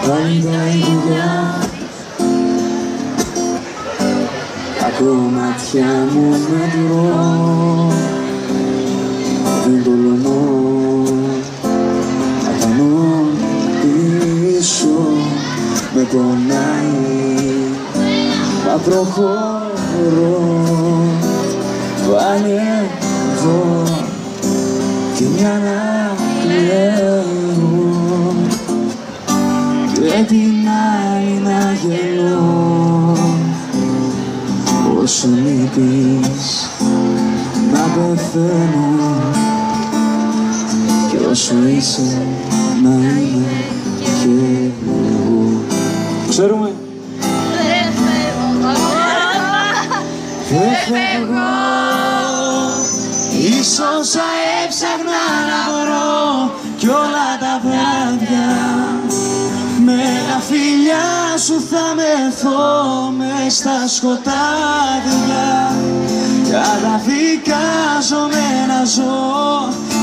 πάλι τα ίδια. Ακόμα μάτια μου μετρώ, δεν τολμώ να κάνω πίσω. Με πονάει, μα προχωρώ. Πάλι εδώ τη μια να κλαίω και την άλλη να γελώ. Όσο λείπεις να πεθαίνω κι όσο είσαι να είμαι και εγώ. Ξέρουμε. Δεν φεύγω, ίσως θα έψαχνα να βρω κι όλα τα βράδια με τα φιλιά σου θα μεθώ μες στα σκοτάδια. Καταδικάζομαι να ζω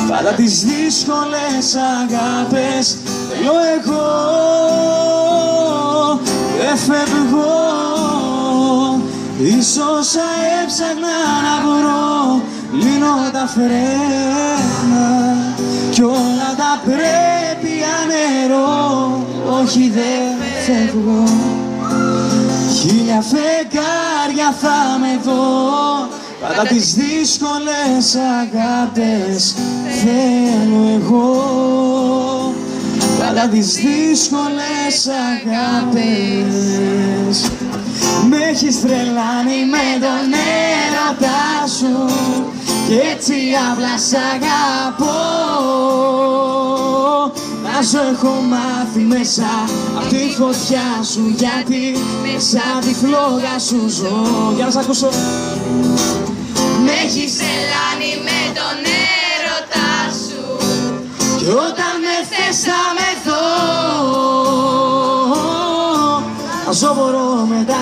πάντα τις δύσκολες αγάπες. Θέλω εγώ, δεν φεύγω, ίσως θα έψαχνα να βρω. Λύνω τα φρένα κι όλα τα πρέπει ανερώ. Όχι, δεν φεύγω, χίλια φεγγάρια θα με δω. Πάντα τις δύσκολες αγάπες θέλω εγώ. Πάντα τις δύσκολες αγάπες. Μ' έχεις τρελάνει με τον έρωτά σου κι έτσι απλά σ' αγαπώ. Να ζω έχω μάθει μέσα απ' τη φωτιά σου, γιατί μέσα τη φλόγα σου ζω. Για να σ' ακούσω. Μ' έχεις τρελάνει με τον έρωτά σου κι όταν με θες θα με δω. Να ζω μπορώ με τα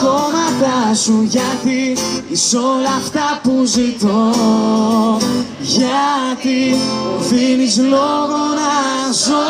κόμματα σου, γιατί είσαι όλα αυτά που ζητώ. Γιατί μου δίνεις λόγο να ζω.